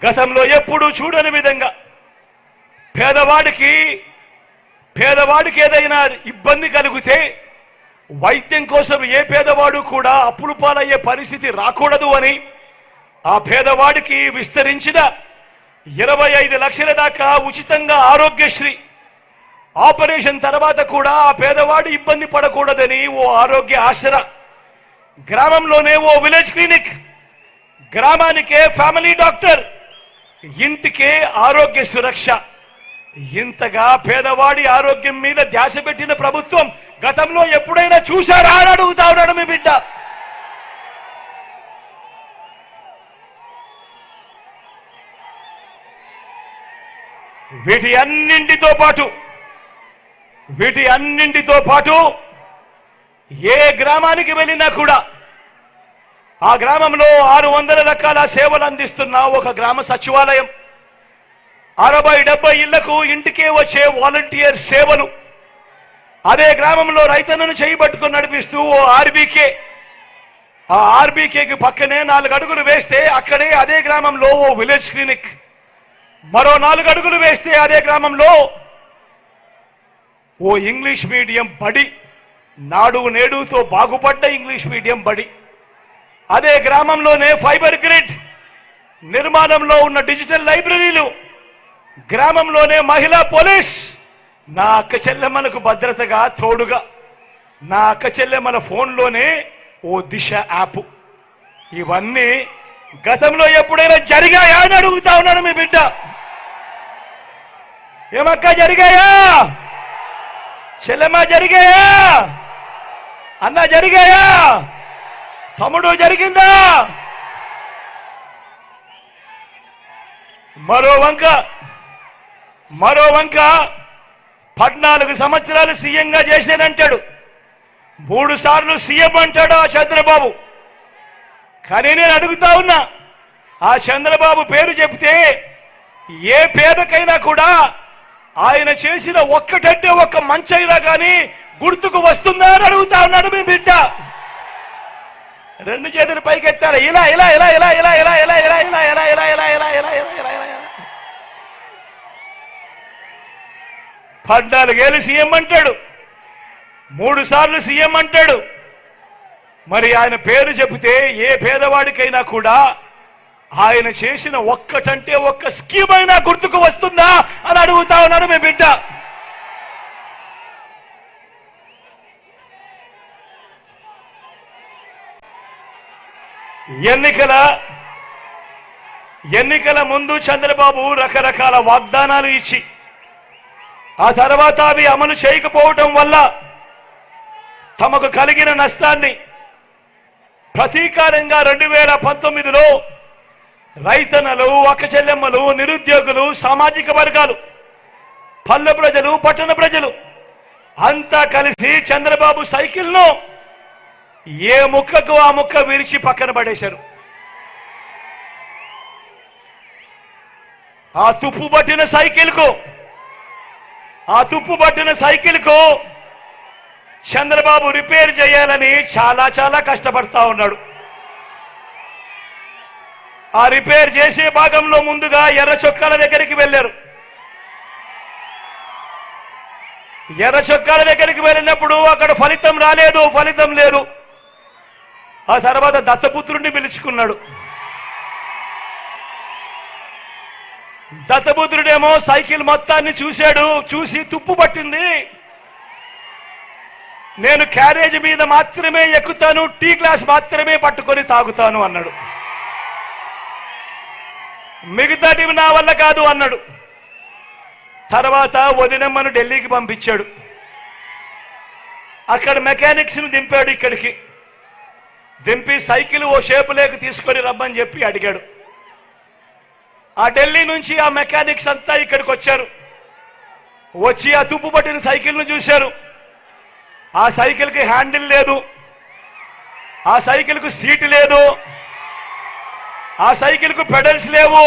గతంలో ఎప్పుడూ చూడని విధంగా పేదవాడికి ఏదైనా ఇబ్బంది కలిగితే వైద్యం కోసం ఏ పేదవాడు కూడా అప్పులు పాలయ్యే పరిస్థితి రాకూడదు అని ఆ పేదవాడికి విస్తరించిన 25 లక్షల దాకా ఉచితంగా ఆరోగ్యశ్రీ ఆపరేషన్ తర్వాత కూడా ఆ పేదవాడు ఇబ్బంది పడకూడదని ఓ ఆరోగ్య ఆసరా, గ్రామంలోనే ఓ విలేజ్ క్లినిక్, గ్రామానికే ఫ్యామిలీ డాక్టర్, ఇంటికే ఆరోగ్య సురక్ష. ఇంతగా పేదవాడి ఆరోగ్యం మీద ధ్యాస పెట్టిన ప్రభుత్వం గతంలో ఎప్పుడైనా చూశారా అని అడుగుతా ఉన్నాడు మీ బిడ్డ. వీటి అన్నింటితో పాటు ఏ గ్రామానికి వెళ్ళినా కూడా ఆ గ్రామంలో 600 రకాల సేవలు అందిస్తున్న ఒక గ్రామ సచివాలయం, 60-70 ఇళ్లకు ఇంటికే వచ్చే వాలంటీర్ సేవలు, అదే గ్రామంలో రైతన్నను చేయబట్టుకుని నడిపిస్తూ ఓ ఆర్బీకే, ఆ ఆర్బీకేకి పక్కనే 4 అడుగులు వేస్తే అక్కడే అదే గ్రామంలో ఓ విలేజ్ క్లినిక్, మరో 4 అడుగులు వేస్తే అదే గ్రామంలో ఓ ఇంగ్లీష్ మీడియం బడి, నాడు నేడుతో బాగుపడ్డ ఇంగ్లీష్ మీడియం బడి, అదే గ్రామంలోనే ఫైబర్ గ్రిడ్ నిర్మాణంలో ఉన్న డిజిటల్ లైబ్రరీలు, గ్రామంలోనే మహిళా పోలీస్, నా అక్క చెల్లెమ్మలకు భద్రతగా తోడుగా, నా అక్క చెల్లెమ్మల ఫోన్లోనే ఓ దిశ యాప్. ఇవన్నీ గతంలో ఎప్పుడైనా జరిగాయా అని అడుగుతా ఉన్నాను మీ బిడ్డ. ఏమక్క జరిగాయా? చెల్లెమ్మ జరిగాయా? అన్న జరిగాయా? తమ్ముడు జరిగిందా? మరో వంక 14 సంవత్సరాలు సీఎంగా చేశానంటాడు, 3 సార్లు సీఎం అంటాడు ఆ చంద్రబాబు. కానీ నేను అడుగుతా ఉన్నా, ఆ చంద్రబాబు పేరు చెప్తే ఏ పేదకైనా కూడా ఆయన చేసిన ఒక్కటంటే ఒక్క మంచైనా కానీ గుర్తుకు వస్తుందా అని అడుగుతా ఉన్నాడు మీ బిడ్డ. 2 చేతులు పైకెత్తారు, ఇలా ఇలా ఇలా ఇలా ఇలా ఇలా ఇలా ఇలా ఇలా ఇలా ఇలా ఇలా ఇలా ఇలా ఇలా ఇలా 14 ఏళ్ళు సీఎం అంటాడు, 3 సార్లు సీఎం అంటాడు. మరి ఆయన పేరు చెబితే ఏ పేదవాడికైనా కూడా ఆయన చేసిన ఒక్కటంటే ఒక్క స్కీమ్ అయినా గుర్తుకు వస్తుందా అని అడుగుతా ఉన్నాడు మీ బిడ్డ. ఎన్నికల ముందు చంద్రబాబు రకరకాల వాగ్దానాలు ఇచ్చి ఆ తర్వాత అవి అమలు చేయకపోవటం వల్ల తమకు కలిగిన నష్టాన్ని ప్రతీకారంగా 2019లో రైతన్నలు, అక్క చెల్లెమ్మలు, నిరుద్యోగులు, సామాజిక వర్గాలు, పల్లె ప్రజలు, పట్టణ ప్రజలు అంతా కలిసి చంద్రబాబు సైకిల్ను ఏ ముక్కకు ఆ ముక్క విరిచి పక్కన పడేశారు. ఆ తుప్పు పట్టిన సైకిల్కు చంద్రబాబు రిపేర్ చేయాలని చాలా కష్టపడతా ఉన్నాడు. ఆ రిపేర్ చేసే భాగంలో ముందుగా ఎర్ర చొక్కాల దగ్గరికి వెళ్ళారు. ఎర్ర చొక్కాల దగ్గరికి వెళ్ళినప్పుడు అక్కడ ఫలితం లేదు. ఆ తర్వాత దత్తపుత్రుడిని పిలుచుకున్నాడు. దత్తపుత్రుడేమో సైకిల్ మొత్తాన్ని చూసి తుప్పు పట్టింది, నేను క్యారేజ్ మీద మాత్రమే ఎక్కుతాను, టీ గ్లాస్ మాత్రమే పట్టుకొని తాగుతాను అన్నాడు. మిగతాటివి నా వల్ల కాదు అన్నాడు. తర్వాత వదినమ్మను ఢిల్లీకి పంపించాడు. అక్కడ మెకానిక్స్ ను దింపాడు, ఇక్కడికి దింపి సైకిల్ ఓ షేపు లేక తీసుకొని రమ్మని చెప్పి అడిగాడు. ఆ ఢిల్లీ నుంచి ఆ మెకానిక్స్ అంతా ఇక్కడికి వచ్చారు. వచ్చి ఆ తుప్పు పట్టిన సైకిల్ ను చూశారు. ఆ సైకిల్ కి హ్యాండిల్ లేదు, ఆ సైకిల్ కు సీట్ లేదు, ఆ సైకిల్ కు పెడల్స్ లేవు,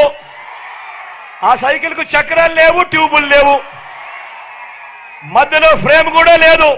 ఆ సైకిల్ కు చక్రాలు లేవు, ట్యూబులు లేవు, మధ్యలో ఫ్రేమ్ కూడా లేదు.